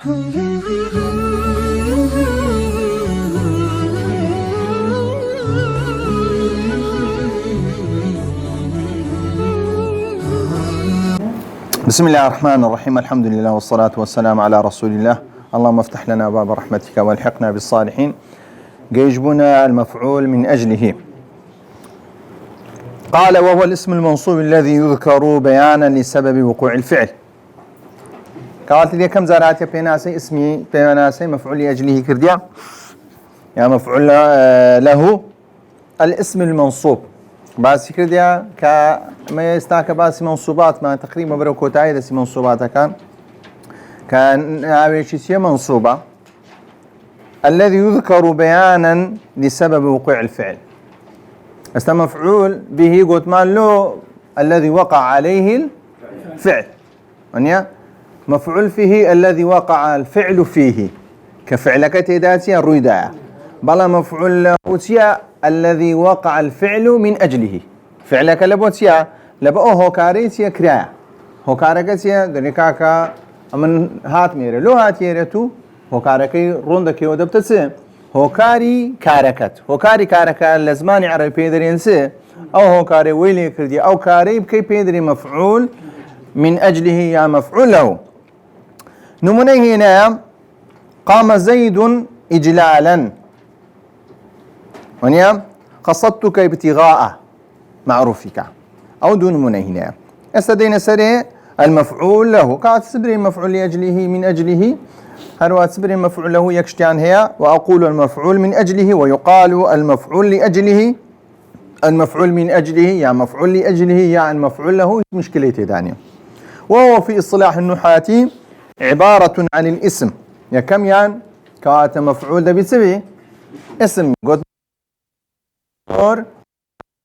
بسم الله الرحمن الرحيم. الحمد لله والصلاة والسلام على رسول الله. اللهم افتح لنا باب رحمتك والحقنا بالصالحين. يجبنا المفعول من أجله. قال وهو الاسم المنصوب الذي يذكر بيانا لسبب وقوع الفعل. قالت لي كم زارات يا بيناسي اسمي بيناسي مفعول لأجله كرديا يا مفعول له الاسم المنصوب باسي كرديا كما يستاك باسي منصوبات ما تقريبا بروكوتاي دسي منصوبات كان عاويشي منصوبة الذي يذكر بيانا لسبب وقوع الفعل. مفعول به قلت ما له الذي وقع عليه الفعل ونيا مفعول فيه الذي وقع الفعل فيه كفعلك تيداتيا رويدا بلا مفعول له الذي وقع الفعل من أجله فعلك لبوتيا لبؤه هوكاريتيا كرايا هوكاركتيا دريكاكا من هات ميري لو هات يريتو هوكاركي روندكي ودبتسي هوكاري كاركت هوكاري كاركا لزماني عربي بيدرينسي أو هوكاري ويلي كردي أو كاري بكي بيدري مفعول من أجله يا مفعول له. نموني هنا قام زيد إجلالا ونيا قصدتك ابتغاء معروفك أو دون مني هنا استدين سري المفعول له قاعد سبري مفعول لأجله من أجله هروات سبري مفعول له يكشتان هي وأقول المفعول من أجله ويقال المفعول لأجله المفعول من أجله يا مفعول لأجله يا المفعول له مشكلتي ثانية. وهو في اصطلاح النحاة عبارة عن الاسم يا كم يان كات مفعول ده بيسبي اسم قلت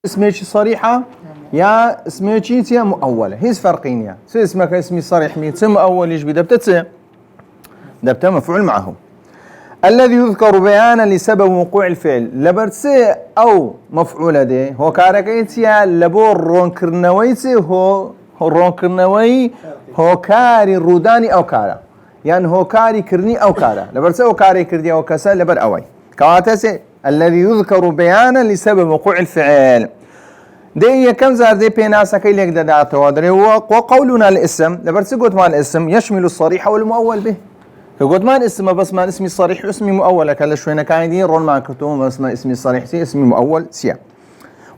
اسميش صريحة يا اسميش يا مؤولة هيز فرقين يا سي اسمك اسمي صريح ميت مؤول يجبي دبت مفعول معه الذي يذكر بيانا لسبب وقوع الفعل لبرتسي أو مفعول ده هو كاركيتيا لبور رونكرنويتي هو رونكرنوي هو كاري روداني أو كارا يعني هو كاري كرني أو كارا لبرتسي هو كاري كردي أو كسا لبر أوي كواتسي الذي يذكر بيانا لسبب وقوع الفعل. دي كم زار دي بيناسا كي ليك داته ودري وقولنا الاسم لبرتسي قلت ما الاسم يشمل الصريح والمؤول به فقلت ما الاسم بس ما اسمي صريح اسمي مؤول كلا شوينا كان دي رون ما كتوم بس ما اسمي صريح سي اسمي مؤول سيا.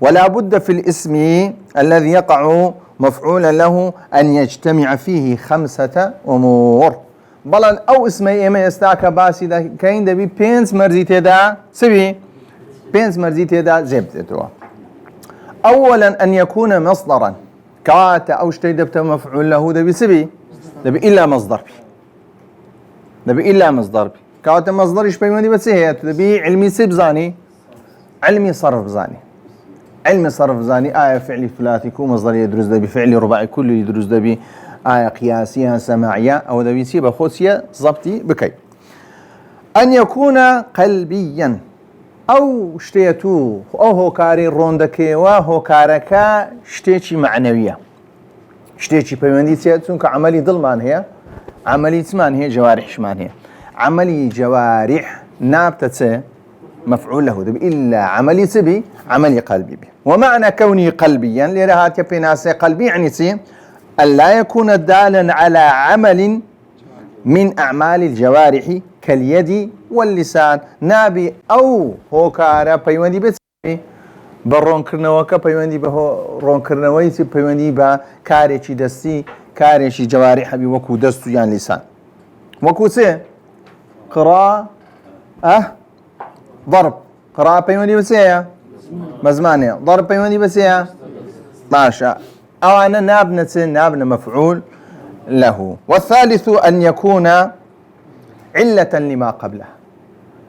ولا بد في الاسم الذي يقع مفعولا له أن يجتمع فيه 5 أمور بلان أو اسمي إما يستاك باسي دا كاين دبي بينس مرزي تدا سبي بينس مرزي تدا زبتتوا. أولا أن يكون مصدرا كاتا أو شتي دبت مفعول له دبي سبي دبي إلا مصدر بي دبي إلا مصدر بي كاتا مصدر إيش بيماني بس هي دبي علمي سب زاني علمي صرف زاني علمي صرف زاني آية فعلي ثلاثي كو مصدر يدرس دبي فعلي رباعي كله يدرس دبي آية قياسية سماعية أو دبي سيبا خوسية ضبطي بكي. أن يكون قلبيا أو شتيتو أو هو كاري روندكي وهو كاركا شتيتي معنوية شتيتي بيماندي سياتون كعملي ظلمان هي عملي ثمان هي جوارح شمان هي عملي جوارح نابتة مفعول له دبي إلا عملي سبي عملي قلبي بي. ومعنى كوني قلبيا لرهات يبيناسي قلبي يعني سي ألا يكون دالا على عمل من أعمال الجوارح كاليد واللسان نابي أو هو كارا بيواندي بسبي برون كرنوكا بيواندي بهو رون كرنويسي بيواندي با كاريشي دستي كاريشي جوارح بي وكو دستو يعني لسان وكو سي قراءة ضرب قراءة بيواندي بسيا مزمانية ضرب بيواندي بسيا ماشا أو أنا نابنا مفعول له. والثالث أن يكون علة لما قبله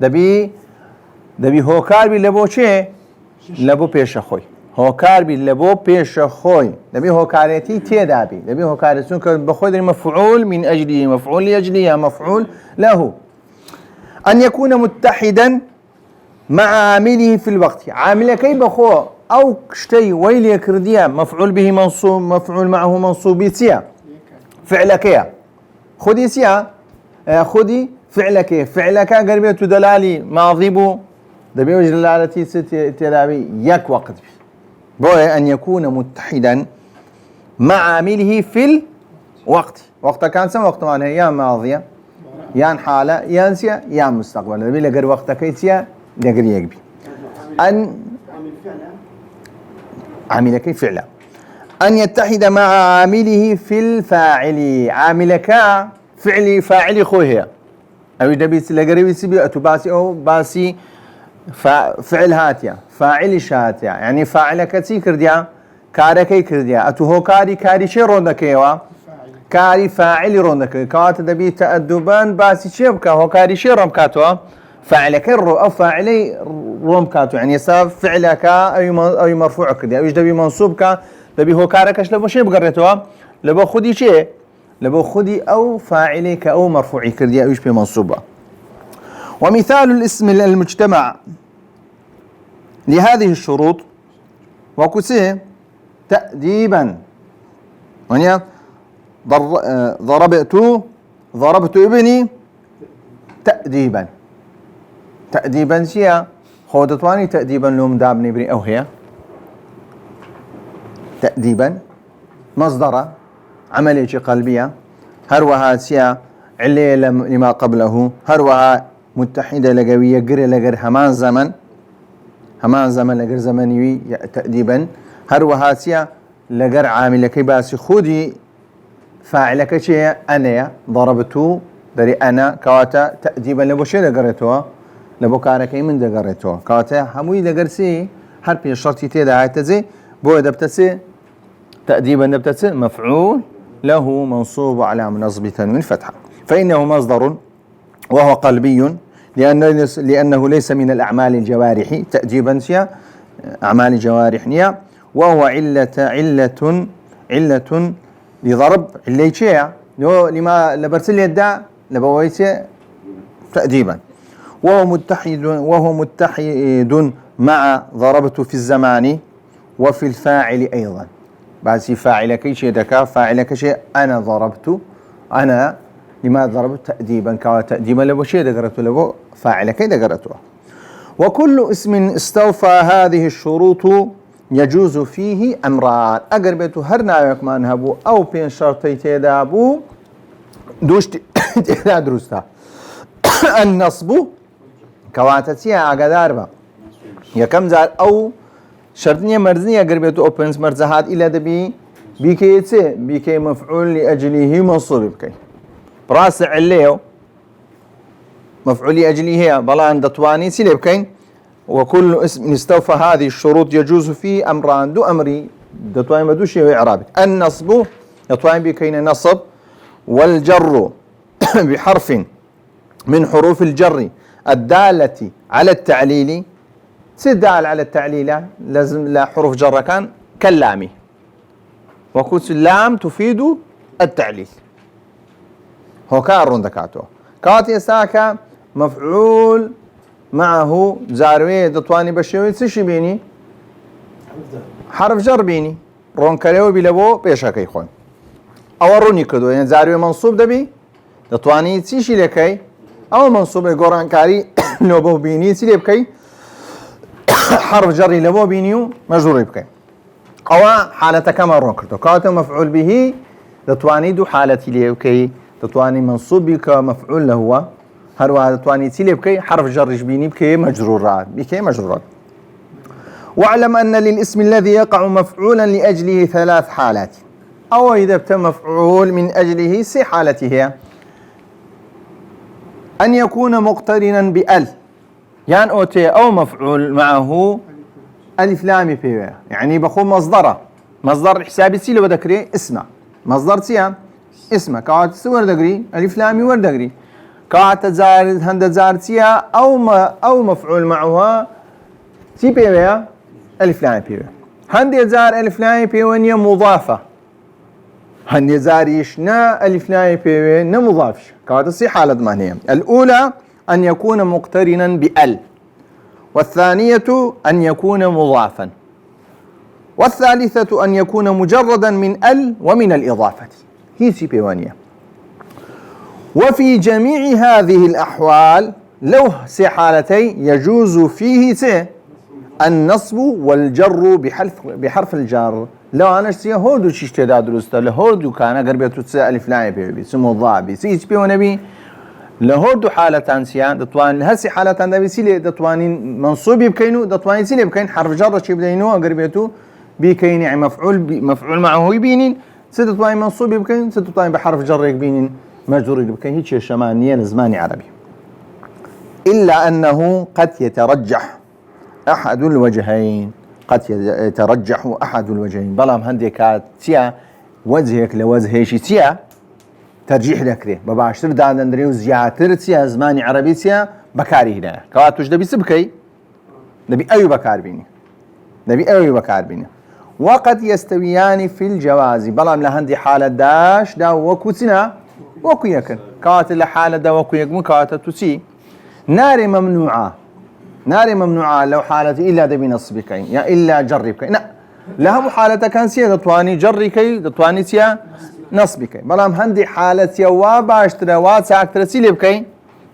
دبي هو كاربي لبو شيء لبو بيش خوي هو كاربي لبو بيش خوي دبي هو كاريتي تيدابي دبي هو كاريتون بخوي مفعول من أجله مفعول لأجله مفعول له. أن يكون متحدا مع عامله في الوقت عامله كي بخو أو شتي ويلي كرديا مفعول به منصوب مفعول معه منصوب سيا فعلك يا خذي سيا خذي فعلك قربيت دلالي ماضي بو دبي وجه دلالتي تلابي يك وقت بوي أن يكون متحدا مع عامله في الوقت. وقت كان سما وقت معناه يا ماضية يا حالة يا نسيا يا مستقبل. دبي لقر وقت كيسيا لقر يقبي أن عاملك فعلا أن يتحد مع عامله في الفاعل. عاملك فعلي فاعلي خوهي أو دبي لقريبي سبي أتباسي أو باسي فعل هاتيا فاعلي شاتيا يعني فاعلك تي كرديا كاركي كرديا أتو هو كاري شي روندكيوا كاري فاعلي روندك كات دبي تأدبان باسي شيبكا هو كاري شي رومكاتوا فعلك الرو أو فاعلي رومكاتوا يعني صار فعلك أي مرفوع كرديا أو دبي منصوبك دبي هو كاركش لبو شي بقريتوا لبو خدي شي لبو خدي أو فاعليك أو مرفوعي كرديا أو يشبه منصوبة. ومثال الاسم المجتمع لهذه الشروط وكسيه تأديبا ونيا ضربت ابني تأديبا سيا خودتواني تأديبا لوم دابني ابني أو هي تأديبا مصدر عملية قلبية هروها سيا علي لما قبله هروها متحدة لقوية قري لقر همان زمن لقر زمني تأديبا هروها سيا لقر عامل كباسي خودي فاعلك شيء أنا ضربتو دري أنا كواتا تأديبا لبو شيء لقريتوها لبو كاركي من دقريتوها كواتا هموي لقرسي حربي الشرطي تيدا هايتزي بو دبتسي تأديبا دبتسي مفعول له منصوب على نصب تنوين فتحة فإنه مصدر وهو قلبي لأنه ليس من الأعمال الجوارح تأديبا سيا أعمال الجوارح نيا وهو علة لضرب اللي شيء لما لبرسل يدع لبويسي تأديبا وهو متحد مع ضربته في الزمان وفي الفاعل أيضا بس فاعلك شيء دكا فاعلك شيء أنا ضربت أنا لماذا ضربت تأديبا تأديبا لبو شيء دقرته لبو فاعلك دقرته. وكل اسم استوفى هذه الشروط يجوز فيه أمران أقربته هرنا يكمان هبو أو بين شرطي تدابو دوش تدا درستا النصب كواتتيا أقداربا يكم زار أو شرطنية مرزنية أقربته أوبنس مرزهات إلا دبي بيكي مفعول لأجله منصوب بكي براس عليه مفعول لأجله هي بلان دطواني سيلي بكين. وكل اسم استوفى هذه الشروط يجوز فيه أمران دو أمري دطواني ما دوشي وإعرابي النصب دطواني بكين نصب والجر بحرف من حروف الجر الدالة على التعليل سدال على التعليل لازم لا حروف جر كان كاللامي وكوس اللام تفيد التعليل هو كارون دكاتو كاتي ساكا مفعول معه زاروي دطواني بشوي سشي بيني حرف جر بيني رون كريو بلبو بيشا كيخون او روني كدو يعني زاروي منصوب دبي دطواني سيشي لكي او منصوب قران كاري لبو بيني سيلي بكي حرف جري لبو بينيو مجرور بكي او حالة كما رون كردو كاتو مفعول به دطواني دو حالتي ليوكي دطواني منصوب بك مفعول له هروا دطواني تيلي بكي حرف جر بيني بكي مجرورات واعلم أن للاسم الذي يقع مفعولا لأجله 3 حالات أو إذا تم مفعول من أجله 6 حالته هي أن يكون مقترنا بأل يعني أوتي أو مفعول معه ألف لام فيه يعني بخو مصدر حسابي سيلي وذكري اسمه مصدر سيام اسمه كات سور دغري الف لام ور دغري كات زار هند زارتيا او مفعول معها سي بي الف لام بي هند زار الف لام بي وني مضافه هند زار يشنا الف لام بي ن مضاف كات سي حاله معنيه الاولى ان يكون مقترنا بال والثانيه ان يكون مضافا والثالثه ان يكون مجردا من ال ومن الاضافه هي سي بي وانيا وفي جميع هذه الأحوال لو سي حالتين يجوز فيه النصب والجر بحرف الجر. لو أنا اشتري هودو شيشتي دا درسته لهودو كان قربيتو تسي ألف لاي بي سمو الضابي سيش بي ونبي لهودو حالتان سيان دتوان هسي حالتان دا بيسيلي دتوانين منصوبي بكينو دتوانين سيلي بكين حرف جر شي بدينو قربيتو بكين يعني مفعول معه يبينين ستتوانين منصوبي بكين ستتوانين بحرف جر يبينين مجرور بكين هيك شمانية لزماني عربي. إلا أنه قد يترجح أحد الوجهين بلام هنديك تيا وجهك لوجهيشي تيا ترجيح ذكره بباشر دادندري وزياتر تيا زماني عربي تيا بكاري هنا كواتوش دبي سبكي نبي أي بكار بيني وقد يستويان في الجواز بلام لهندي حالة داش دا وكوتنا وكو يكن كوات لحالة دا وكو يكن كوات تسي نار ممنوعة لو حالة إلا دبي نصبكين يا إلا جربكين لها حالة كان سيا دتواني جركي دتواني سيا نصبكي بلام هندي حالة يوا باشترا واتساك ترسيلي بكي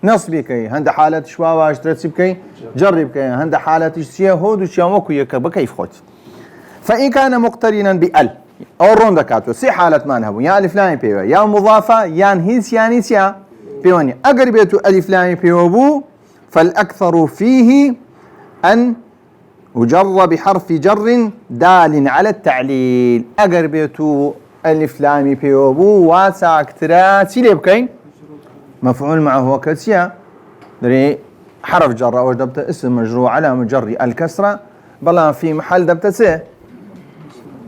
نصبكي هندي حالة شوا باشترا تسبكي جربكي هندي حالة سيا هود وشيا وكو يكا بكيف خوت. فإن كان مقترنا بأل أو روندا كاتو سي حالة ما نهبو يا ألف لام بيوا يا مضافة يا هيس يا نيسيا بيواني أقربيتو ألف لام بيوبو فالأكثر فيه أن يجر بحرف جر دال على التعليل. أقربيتو ألف لام بيوبو واسع كترا سيلي بكين مفعول معه وكسيا دري حرف جر أو دبت اسم مجرور على مجر الكسرة بلا في محل دبت سي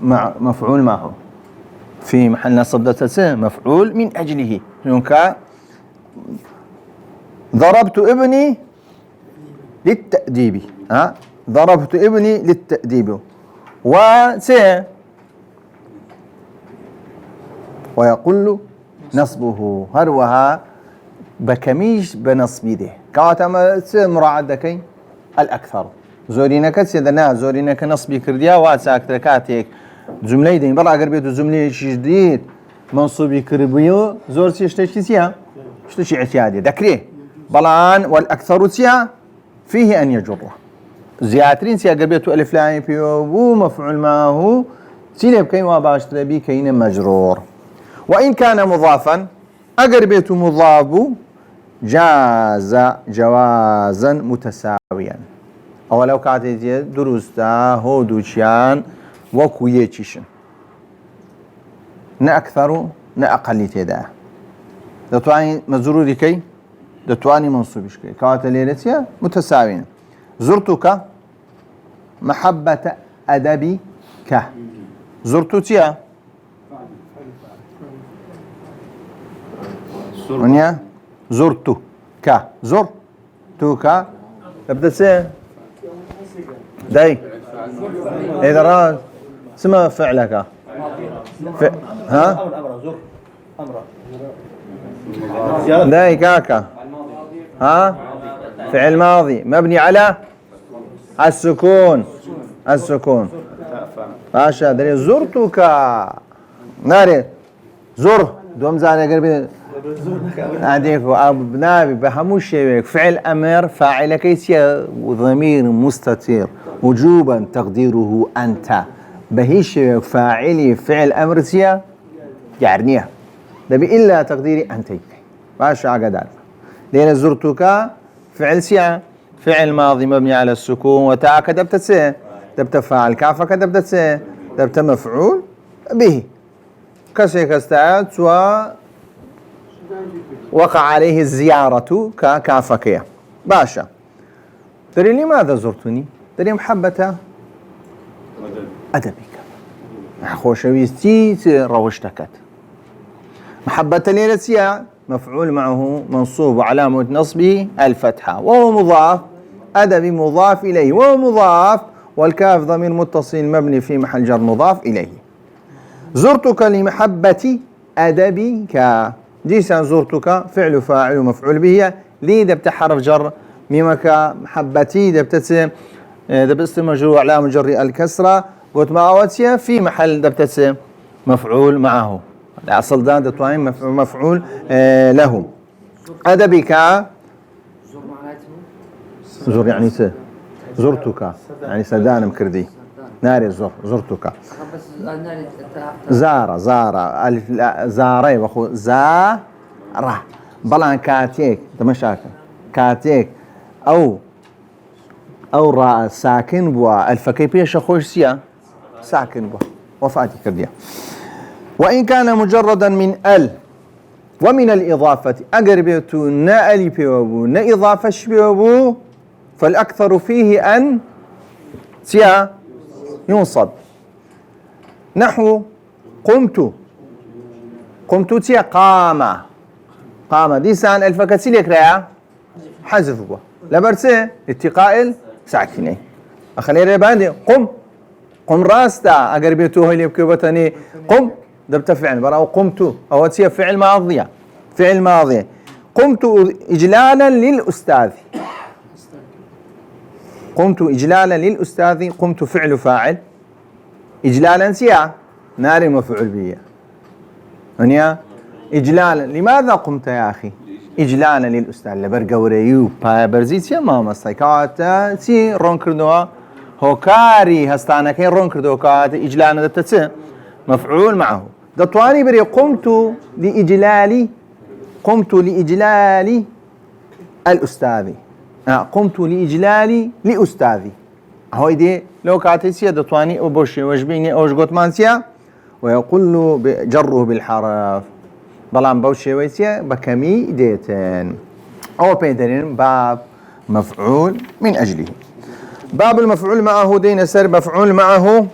مع مفعول معه في محل نصب دبت سي مفعول من أجله نونكا ضربت ابني للتأديب ضربت ابني للتأديب وسي ويقول نصبه هروها بكميش بنصبي ده كاتما سي مراعدكي الأكثر زورينك سيدنا زورينك نصبي كرديا واساكتركاتيك جملة دين برا أقرب بيتو جملة جديد منصوبي كربيو زور سيشتشي سيا شتشي اعتيادي ذكريه بلان والأكثر سيا فيه أن يجره زياترين سيا قربيتو ألف لام بيو مفعول معه سيلب كين واباشتر بي كين مجرور. وإن كان مضافا أقربيتو مضاف جاز جوازا متساويا أو لو كانت دروستا هودوشيان وكويتشيشن نا أكثر نا أقل تدا دتواني مزروري كي دتواني منصوبش كي كانت ليلتيا متساويا. زرتك محبة أدبك زرتك ونيا زرتك زرتك تبدأ سي داي إذا راد اسمه فعلك ها داي كاكا ها فعل ماضي مبني على السكون باشا دري زرتك ناري زر دوم زاني قربي عندكم أبنابي بهموش شيء فعل أمر فاعل كيسيا وضمير مستتر وجوبا تقديره أنت بهيش فاعلي فعل أمر سيا يعنيها دبي إلا تقديري أنت باش عقدال لين زرتك فعل سيا فعل ماضي مبني على السكون وتاء كتبت سي دبت فاعل كاف كتبت سي دبت مفعول به كسي كستعد وقع عليه الزيارة كافكية باشا. تري لماذا زرتني؟ تري محبة أدبك خوشويستي روشتكت محبة ليلتيا مفعول معه منصوب وعلامة نصبه الفتحة وهو مضاف أدبي مضاف إليه وهو مضاف والكاف ضمير متصل مبني في محل جر مضاف إليه. زرتك لمحبة أدبك جيسا زرتك فعل فاعل ومفعول به لي دبت حرف جر ميمك محبتي دبت مجرور علامة جر الكسرة قلت معاوتيا في محل دبت مفعول معه الأصل ده دتوين مفعول له أدبك زور يعني زرتك يعني سدانم كردي ناري زرتك زار زاري وخو زاره بلان كاتيك تمشاك كاتيك او راء ساكن بوا الفكي بيش خوش سيا ساكن بوا وفاتي كرديا وإن كان مجردا من ومن الإضافة أقربيتو نا ألي بيوبو نا إضافة بيوبو فالأكثر فيه أن سيا ينصب نحو قمت تيا قام دي سان الفكسي لك رأي حذف بوا لبرسي اتقاء ساكنين أخلي ريباندي قم راستا أقربيتو هاي ليبكيوبتني قم دبت فعل براو قمت أو تيا فعل ماضي قمت إجلالا للأستاذ قمت فعل فاعل إجلالا سيا نار مفعول به هنيا إجلالا لماذا قمت يا أخي إجلالا للأستاذ لبرقوريو برزيتيا ما مستيقاتا سي رونكردوا هوكاري هستانا كين رونكردوا كات إجلالا دتتسي مفعول معه دطواني بري قمت لإجلال الأستاذ قمت لإجلال لأستاذي هاي دي لو كاتيسيا دطواني أو بوشي وجبيني أو جغوت مانسيا ويقول جره بالحرف بلان بوشي ويسيا بكمي ديتين أو بيدرين باب مفعول من أجله باب المفعول معه دين سر مفعول معه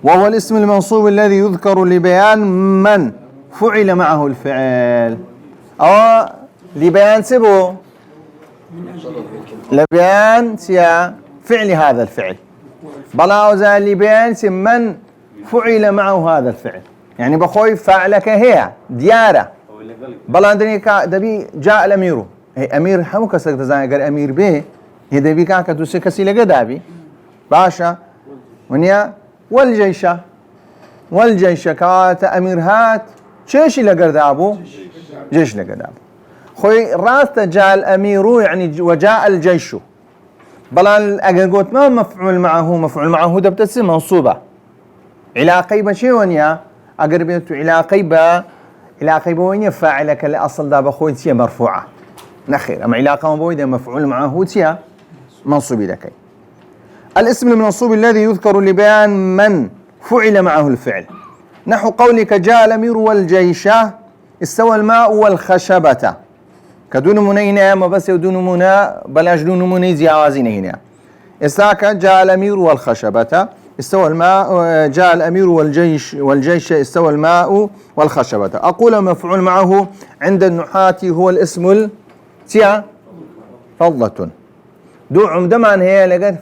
وهو الاسم المنصوب الذي يذكر لبيان من فعل معه الفعل أو لبيان سبو لبيان سيا فعل هذا الفعل بلا وزال لبيان من فعل معه هذا الفعل يعني بخوي فعلك هي ديارة بلا دبي جاء الأمير هي أمير حمك سكتزان قال أمير به هي دبي كاكا تسكسي لقدابي باشا ونيا والجيش كات أمير هات شيش لقدابو جيش لقدابو خوي راست جاء الأمير يعني وجاء الجيش بلا أقول ما مفعول معه دبتس منصوبة علاقي بشي ونيا أقربيت علاقي بوين فاعلك الأصل دا بخوي تيا مرفوعة نخير أما علاقة بوين مفعول معه تيا منصوب لكي الاسم المنصوب الذي يذكر لبيان من فعل معه الفعل نحو قولك جاء الأمير والجيش استوى الماء والخشبة كدون منينا ما بس يدون منا بلاش دون مني زيوازين هنا استاك جاء الأمير والخشبة استوى الماء جاء الأمير والجيش استوى الماء والخشبة أقول مفعول معه عند النحاة هو الاسم تيا فضلة دو عمدة من هي لقيت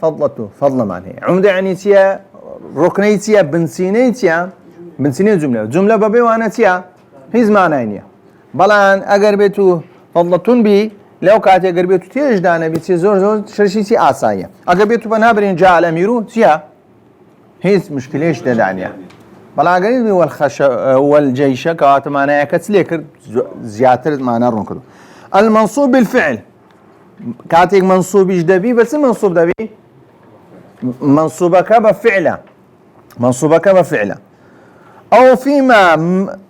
فضلة من هي عمدة يعني تيا ركني تيا بنسيني جملة بابي وانا تيا هيز معنى بلان اگر بيتو فضلة بي لو كاتي اگر بيتو تيج دانا بيتي زور شرشي تي آسايا اگر بيتو بنابرين جاء الأميرو تيا هيز مشكليش دانيا بلا اگر بي والجيش كوات معنى يكتسليكر زيادة معنى رنكدو المنصوب بالفعل كاتيك منصوب دبي بس منصوب دبي منصوبك بفعله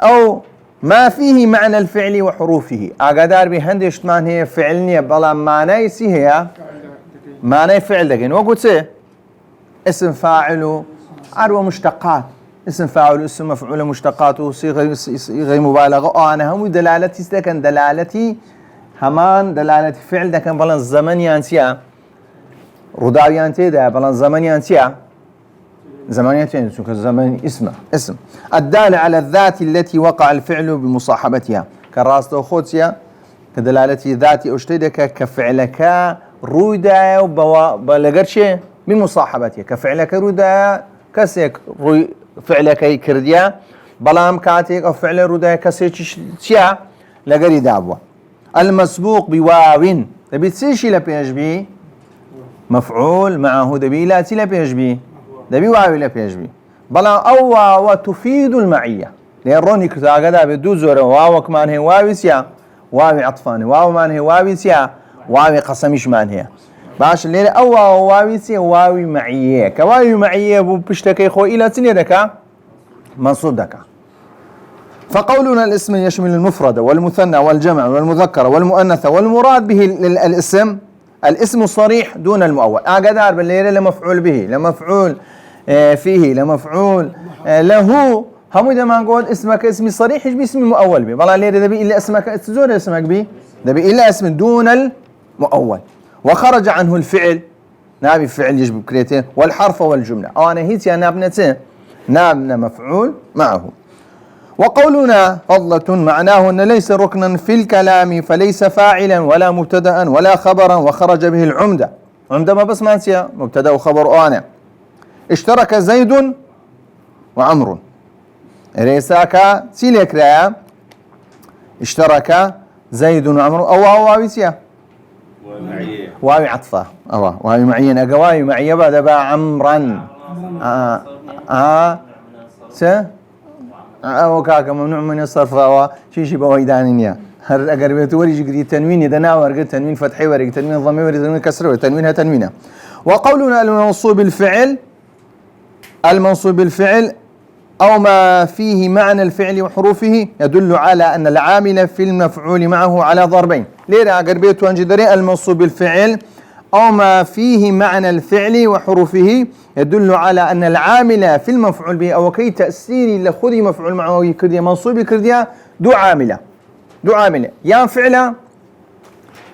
أو ما فيه معنى الفعل وحروفه أقدر بهندش مان هي فعلني بلا معنى هي معنى فعل لكن وقلت اسم فاعل عروة مشتقات اسم فاعل اسم مفعول مشتقاته صيغة مبالغة أنا هم دلالتي سكن دلالتي همان دلالة فعل ده كان بلان زمن يانسيا رداوي يانتي ده بلان زمن يانسيا زمن يانتي شو كزمن اسم الدالة على الذات التي وقع الفعل بمصاحبتها كراس خوتيا كدلالة ذاتي أشتدك كفعلك رودا وبلغرش بمصاحبتها كفعلك رودا كسيك فعلك كرديا بلام كاتيك أو فعل رودا كسيك شيا لغري دابوا المسبوق بواو تبي تسيشي لبيجبي مفعول معه دبي لا تي لبيجبي دبي واو لبيجبي بلا أو واو تفيد المعية لأن روني كتاقدا بدو زورة واو كمان هي واو سيا واوي عطفاني واو مان هي واوي سيا واوي قسميش مان هي باش الليلة أو واوي سيا واوي معية كواوي معية بشتكي خو إلى سنة دكا منصوب دكا. فقولنا الاسم يشمل المفرد والمثنى والجمع والمذكر والمؤنث والمراد به الاسم الصريح دون المؤول. أقدر بالليلة لمفعول به لمفعول فيه لمفعول له هم إذا ما نقول اسمك اسمي صريح يجي باسم مؤول به والله الليلة ذبي إلا اسمك تزور اسمك به ذبي إلا اسم دون المؤول. وخرج عنه الفعل نابي فعل يجب كريتين والحرف والجملة أنا هيت يا نابنتين نابنا مفعول معه. وقولنا فضلة معناه أن ليس ركنا في الكلام فليس فاعلا ولا مبتدأ ولا خبرا وخرج به العمدة. عمدة ما بس مانسيا مبتدأ وخبر أنا. اشترك زيد وعمر ريساكا سيليك رايا اشترك زيد وعمر أو واويسيا واوي عطفة أو واوي معين أقواوي معية بعد بقى عمرا أو كاكا ممنوع من الصرف أو شيء بويدانية هر أقربيت وري جري تنوين يدنا ورقة تنوين فتحي ورقة تنوين ضمي ورقة تنوين كسر ورقة تنوينها تنوينها. وقولنا المنصوب بالفعل أو ما فيه معنى الفعل وحروفه يدل على أن العامل في المفعول معه على ضربين. ليه أقربيت وانجدري المنصوب بالفعل أو ما فيه معنى الفعل وحروفه يدل على أن العامل في المفعول به أو كي تأثيري لخذي مفعول معه يكرديا منصوب يكرديا دو عاملة يان فعلا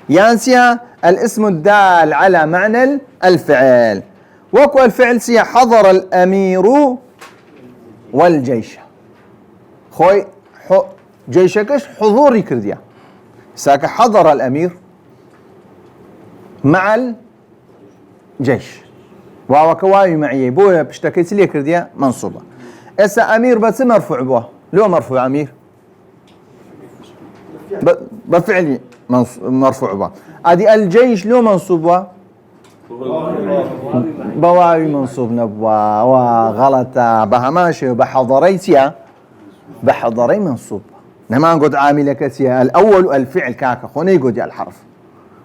يانسيا الاسم الدال على معنى الفعل. وكو الفعل سيا حضر الأمير والجيش خوي جيشكش حضور يكرديا ساك حضر الأمير مع الجيش واو كواوي معي بويا بشتكيت لي كرديا منصوبة. اسا أمير بس مرفوع بوه لو مرفوع أمير بفعلي مرفوع بوه. ادي الجيش لو منصوب بوه بواوي منصوب نبوا وغلطة بهماشي بحضريتيا بحضري منصوب نما نقول عاملك سيا الأول الفعل كاكا خوني يقول الحرف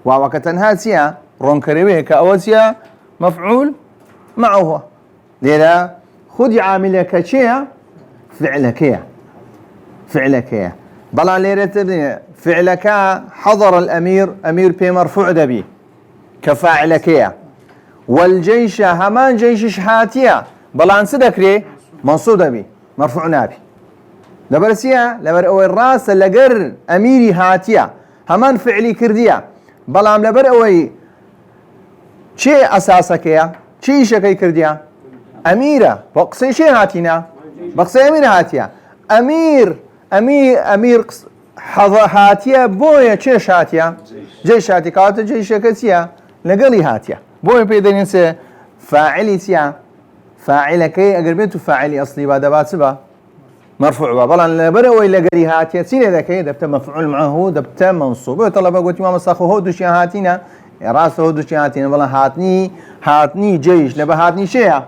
ووقتها سيا رونكريوي كأوسيا مفعول معه لذا خذ عاملك شيء فعلك بلا ليرة فعلك حضر الأمير أمير بي مرفوع دبي كفاعلك والجيش همان جيش هاتيا بلا انسدكري منصوب دبي مرفوع نابي لبرسيا لبر أوي الراس لقر أميري هاتيا همان فعلي كرديا بلا لبر أوي شيء أساسك يا شيء شكي كرديا أميرة بقصي شيء هاتينا بقصي أمير هاتيا أمير هاتيا بويا شيش هاتيا جيش هاتي كاوتا جيش كسيا لقلي هاتيا بويا بيدن ينسى فاعلي سيا فاعلك أقربينتو فاعلي أصلي بعد باتبا مرفوع بلا لبروي لقلي هاتيا سيني ذاكي دبت مفعول معه دبت منصوب طلبا قلت ما مساخو هو دوشي هاتينا راس هو دوشي هاتينا بلا هاتني جيش لبا هاتني شيء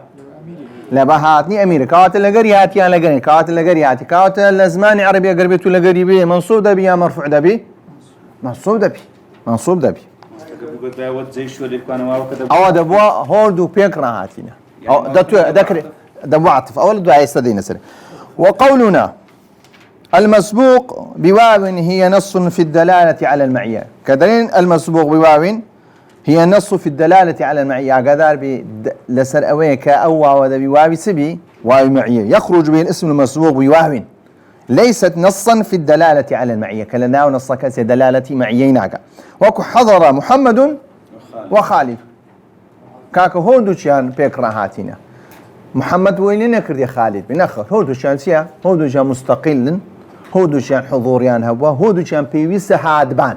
لبا هاتني أمير كاوت لقري هاتيا لقري كاوت لقري هاتي كاوت الزمان عربي أقربيتو لقري بي منصوب دبي يا مرفوع دبي منصوب دبي أو دبوا هولدو بيكرا هاتينا أو ذكر دبوا عطف أول دعاء يستدين سر. وقولنا المسبوق بواو هي نص في الدلالة على المعية كدليل المسبوق بواو هي نص في الدلالة على المعية قدار لسر أويك أو وذا بواو سبي واو معية يخرج به الاسم المسبوق بواو ليست نصا في الدلالة على المعية كلنا نص كاس دلالة معييناك وكو حضر محمد وخالد كاك هودوشان بيكرا هاتينا محمد وين كردي خالد بنخر هودوشان سيا هودوشان مستقل هودوشان حضوريان هوا هودوشان بيويس هادبان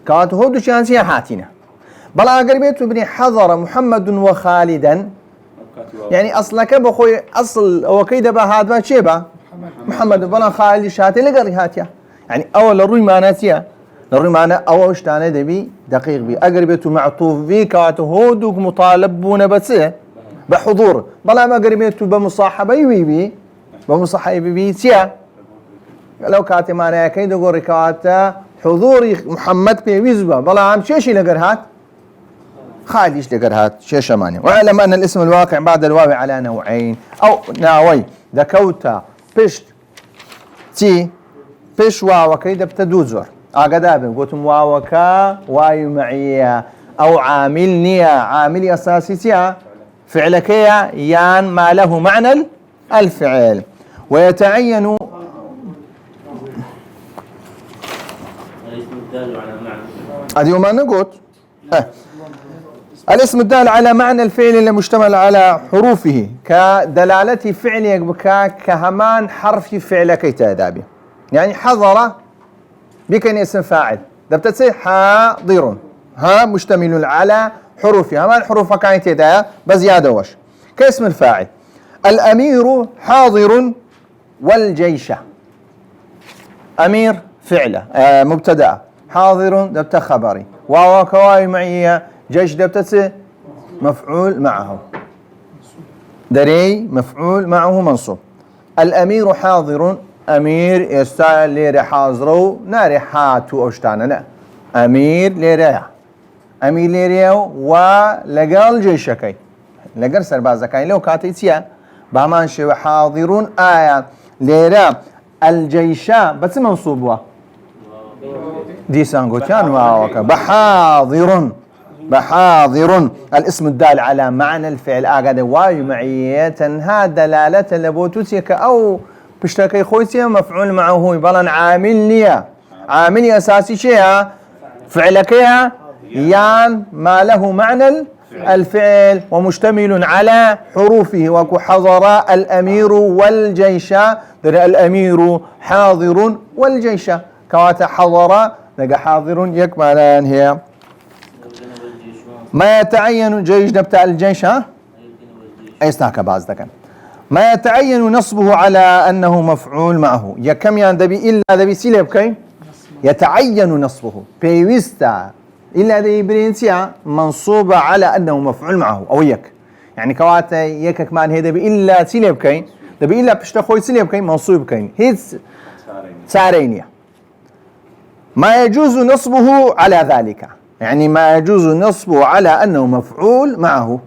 كات هودوشان سيا هاتينا بلا قربيت بني حضر محمد وخالدا يعني اصلك بخوي اصل وكيد بهاد شيبه محمد بلا خالد شاتي لقري هاتيا يعني اول الروي معناتها الروي معنا اول شتانه دبي دقيق بي اقربيته معطوف بي كات هودوك مطالبون بس بحضور بلا ما قربيته بمصاحبه بمصاحبه بي سيا لو كاتي معنا كيد غوري كات حضور محمد بيوزبا بلام شيشي لقرهات خاليش لقرهات شيشة ماني. واعلم أن الاسم الواقع بعد الواو على نوعين أو ناوي ذكوتا بشت تي بش واوكي دبت دوزر أقدابن قلتم واوكا وايو معية أو عامل نية عامل أساسي تيا فعلكيا يان ما له معنى الفعل ويتعين هذه ما نقول الاسم الدال على معنى الفعل اللي مشتمل على حروفه كدلالة فعل كهمان حرف فعل كي تادابي يعني حضر بكن اسم فاعل دبتسي حاضر ها مشتمل على حروفها ما الحروف كانت تدايا بزيادة وش كاسم الفاعل الأمير حاضر والجيش أمير فعله مبتدأ حاضر دبت خبري واو كواي معي جيش دبتت مفعول معه دري مفعول معه منصوب الأمير حاضر أمير يستاهل ليري حاضرو ناري حاتو أشتانا لا أمير ليري أمير ليري ولقال جيشكي لقال سربازكي لو كاتيتيا بامان شو حاضرون آية ليري الجيشة بس منصوبوا دي سانغو كان واوكا بحاضر الاسم الدال على معنى الفعل اقعد واي معيه تنها دلالة لبوتوتيك او بشتكي خويتي مفعول معه بلان عامل اساسي شيء فعلكيها يان ما له معنى الفعل ومشتمل على حروفه وكو حضر الامير والجيش الامير حاضر والجيش كواتا حضر لقى حاضر يكملان هي ما يتعين جيش نبتاع الجيش ها ايستاك باز دكان ما يتعين نصبه على انه مفعول معه يكم يندبي الا ذبي سيلب كاين يتعين نصبه بيوستا الا ذي برينسيا منصوبه على انه مفعول معه او يك يعني كواتا يك كمان هذا الا سيلب كاين دبي الا بشتخوي سيلب كاين منصوب كاين هيز سارينيا ما يجوز نصبه على ذلك يعني ما يجوز نصبه على أنه مفعول معه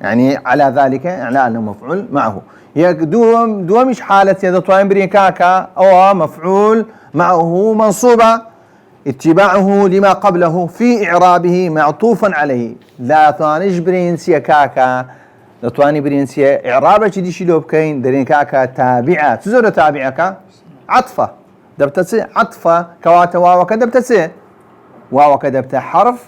يعني على ذلك على أنه مفعول معه دومش حالة يدطوين بريكاكا أو مفعول معه منصوبة اتباعه لما قبله في إعرابه معطوفا عليه لا توانش برينسيا كاكا لا تواني برينسيا إعرابة دي شلو بكين درين كاكا تابعة تزور تابعك عطفة دبتسي عطفة كواتا واوكا دبتسي واوكا دبتا حرف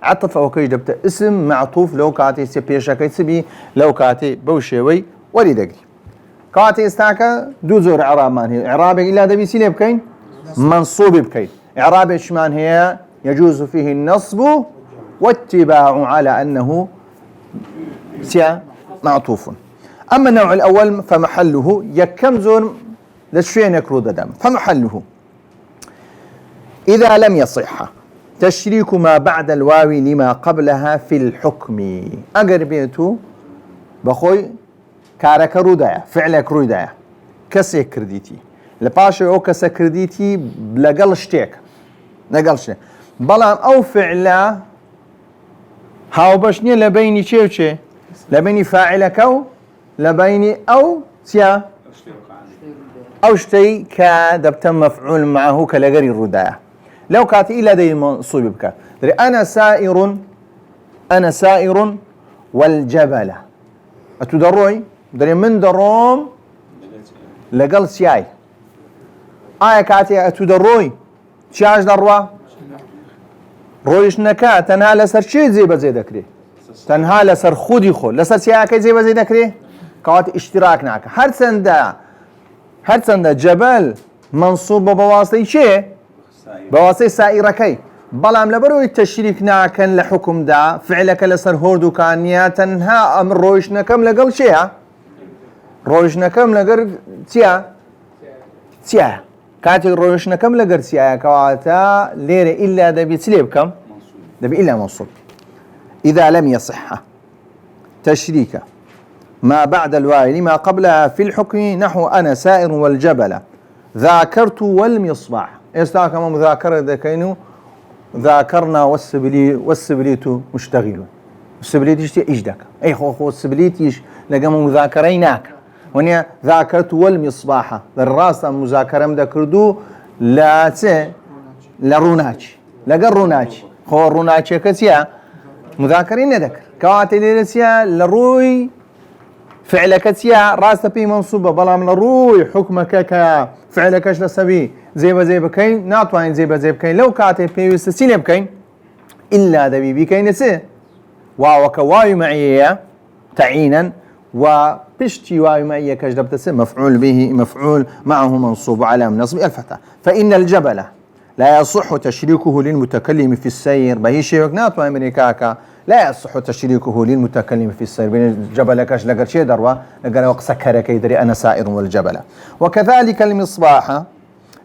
عطف او كيش دبتا اسم معطوف لو كاتي سبيشا كيتسبي لو كاتي بوشيوي ولي دقري كاتي استاكا دو زور اعراب مان هي اعرابك الا دبي سيلي بكين منصوب بكين اعرابك شمان هي يجوز فيه النصب واتباع على انه سيا معطوف اما النوع الاول فمحله يكم زور لشين يكرود دم فمحله إذا لم يصح تشريك ما بعد الواو لما قبلها في الحكم أقربيتو بخوي كارك رودايا فعلك رودايا كسي كرديتي لباشا أو كسي كرديتي لقل شتيك لقل شتيك بلام أو فعلا هاو بشني لبيني شي وشي لبيني فاعلك أو لبيني أو سيا أو شتي كدبت مفعول معه كلغري الرداء لو كانت إلا دي منصوب بك أنا سائر والجبل أتدروي دري من دروم لقل سياي كاتي أتدروي شاش دروا رويش نكا تنها لسر شي زي بزي دكري تنها لسر خودي خو لسر سياي كي زي بزي دكري كوات اشتراك ناك هرسندا جبل منصوب بواسطة شيء بواسطة سائركي بلام لبروي التشريك ناكن لحكم دا فعلك لسر هوردو كانيا تنها أمر رويشنا كم لقل شيء رويشنا كم لقل تيا كاتي رويشنا كم لقل تيا كواتا ليرة إلا دبي تسليب كم دبي إلا منصوب إذا لم يصح تشريك ما بعد الواو لما قبلها في الحكم نحو أنا سائر والجبل ذاكرت والمصباح استاك ما مذاكرة ذكينو ذاكرنا والسبليت مشتغل السبليت يشتي إيش دك أي خو السبليت يش لقام مذاكريناك ونيا ذاكرت والمصباح الراس مذاكرة مذاكردو لا لروناتش لقى الروناتش خو الروناتش كسيا مذاكرين ذكر كواتي لسيا لروي فعلك سيا راس بي منصوبة بلا من الروي حكمك كفعلك اش لسبي زي بكين ناطوين زي بكين لو كاتي بيوست سيني بكين إلا دبي بكين سي وكواي معي تعينا وبشتي واي معي كجدبت سي مفعول به مفعول معه منصوب على نصب الفتح فإن الجبل لا يصح تشريكه للمتكلم في السير بهي شيء ناطوين أمريكاكا لا يصح تشريكه للمتكلم في السير بين الجبل كاش لقر شيء دروا لقر وقت سكر كيدري أنا سائر والجبل وكذلك المصباح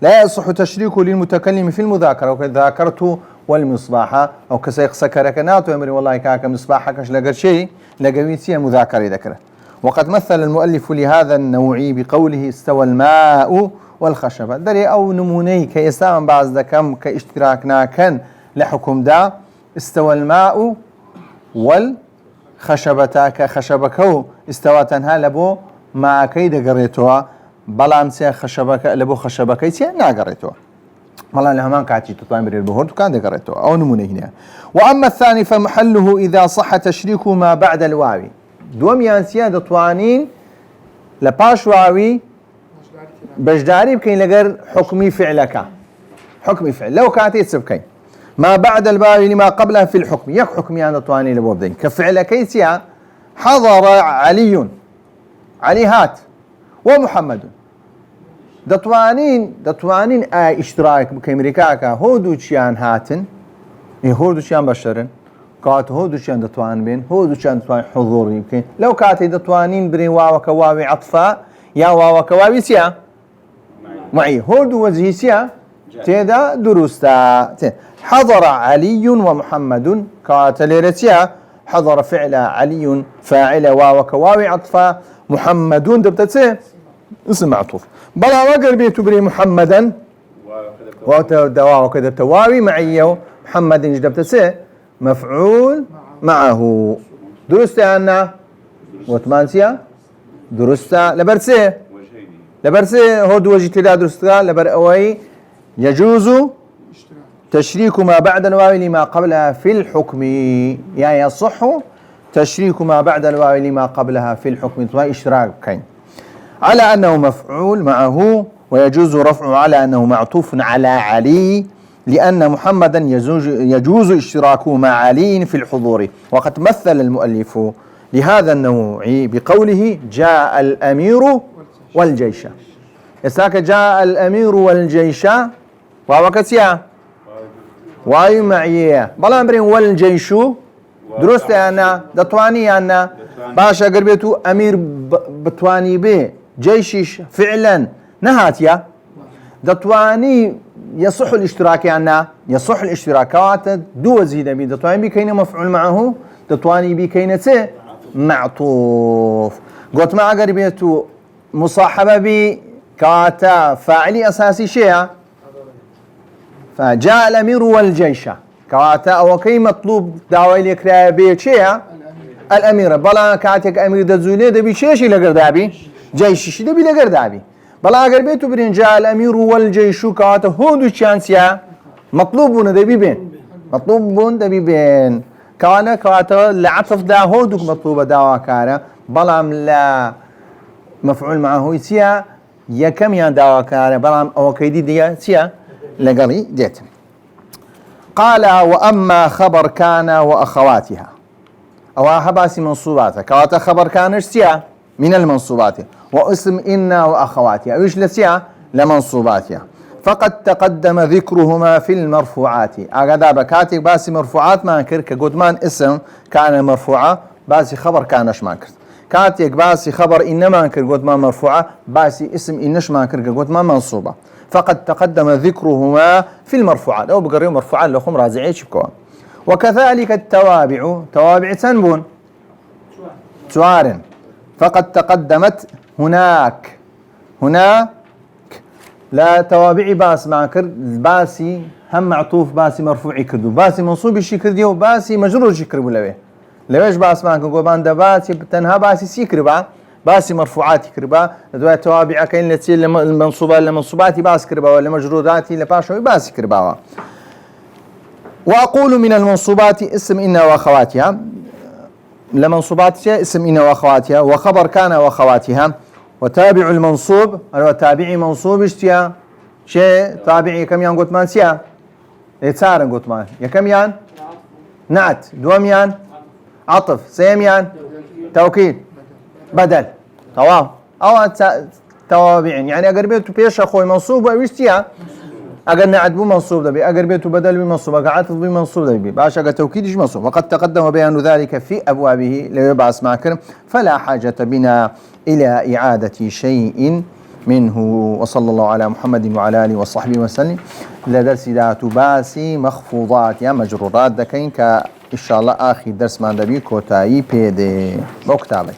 لا يصح تشريكه للمتكلم في المذاكرة وكذاكرته والمصباح أو كسيق سكر كناتو يمري والله كاكا مصباح كاش لقر شيء لقويتي مذاكرة ذكره وقد مثل المؤلف لهذا النوع بقوله استوى الماء والخشبة دري أو نموني كيسام بعض ذكم كاشتراكنا كان لحكم دا استوى الماء والخشبة كخشبكو استوى تنها لبو ما كيد قريتوا بلام سي خشبك لبو خشبكي سي نا قريتوا والله لهمان كاتي تطامر البهور كان قريتوا او نمونه هنا واما الثاني فمحله اذا صح تشريك ما بعد الواو دوم يانسيا دطوانين لباش واوي بجداري بكين لغير حكمي فعلك حكمي فعل لو كاتي تسبكين ما بعد الواو لما قبلها في الحكم يك حكمي عن دطواني لبوردين كفعل كيسيا حضر علي هات ومحمد دطوانين اشتراك بكامريكاكا هودوشيان هاتن هودوشيان بشرن كات هودوشيان دطوان بين هودوشيان دطوان حضور يمكن لو كاتي دطوانين بري واو كواوي عطفا يا واو كواوي سيا معي هودو وجهي سيا تيدا درستا حضر علي ومحمد كاتليرسيا حضر فعل علي فاعل واو كواوي عطفا محمدون دبتسي اسم معطوف بلا وقر بيتو بري محمدا وكذا تواوي معي محمد جدبتسي مفعول معه درست عنا وثمانسيا درست لبرسي هود وجهت لا درست لبر اوي يجوز تشريك ما بعد الواو لما قبلها في الحكم يعني يصح تشريك ما بعد الواو لما قبلها في الحكم اشتراك كين على أنه مفعول معه ويجوز رفعه على أنه معطوف على علي لأن محمدا يجوز اشتراكه مع علي في الحضور وقد مثل المؤلف لهذا النوع بقوله جاء الأمير والجيش يساك جاء الأمير والجيش ووكتيا واي معيه بلا أمرين والجيش درست أنا دطواني أنا باشا قربيتو أمير بتواني به جيشش فعلا نهاتيا دطواني يصح الاشتراك أنا يصح الاشتراكات دو زيادة بي دطواني بي كينا مفعول معه دطواني بي كينا معطوف قلت مع قربيتو مصاحبة بي كاتا فاعلي أساسي شيء فجاء الأمير والجيش كاتا أو كي مطلوب دعوة الإكراه بي شيء الأميرة بلا كاتك أمير دزولي دبي شيشي لقردابي جيشي دبي لقردابي بلا أقر بيتو برين جاء الأمير والجيش كاتا هودو تشانسيا مطلوبون دبي بين كاتا لعطف دا هودوك مطلوبة داوا كارا بلا لا مفعول معه يسيا يكم يان داوا كارا بلا أو كيدي ديا سيا لقري ديت قال وأما خبر كان وأخواتها أو هباسي منصوباتها كواتا خبر كانش سيا من المنصوبات واسم إن وأخواتها أوش لسيا لمنصوباتها فقد تقدم ذكرهما في المرفوعات أقدا بكاتك باسي مرفوعات ما انكر كقدمان اسم كان مرفوعة باسي خبر كانش ما انكر كاتك باسي خبر إنما انكر قدمان مرفوعة باسي اسم إنش ما انكر قدمان منصوبة فقد تقدم ذكرهما في المرفوعات أو بقريهم مرفوعات لهم رازعي شبكوان وكذلك التوابع توابع تنبون توار فقد تقدمت هناك لا توابعي باس مع كرد باسي هم معطوف باسي مرفوعي كردو باسي منصوبي شي كردي وباسي مجرور شي كردو لويش باس معك قوبان دا باسي تنها باسي سي كربا باسي مرفوعاتي كربا دوای توابع كاين لتي المنصوبات لمنصوباتي باس كربا ولا مجروراتي لباشوي باسي كربا. واقول من المنصوبات اسم إن واخواتها لمنصوباتها اسم إن واخواتها وخبر كان واخواتها وتابع المنصوب هو تابعي منصوب اشتيا شيء تابعي كم يان قلت مان سيا يتسارن قلت مان يا كم يان نعت دوم يان عطف سيم يان توكيد بدل تمام او توابع يعني اگر بيتو بيش اخوي منصوب واشتيا اگر نعت بو منصوب دبي اگر بيتو بدل بمنصوب اگر عطف بمنصوب دبي باش اگر توكيد منصوب وقد تقدم بيان ذلك في ابوابه لو يبعث معكم فلا حاجة بنا إلى إعادة شيء منه. وصلى الله على محمد وعلى آله وصحبه وسلم. لدرس ذات باسي مخفوضات يا مجرورات دكين إن شاء الله آخر درس ما دبي كوتاي بيدي بوكتابي.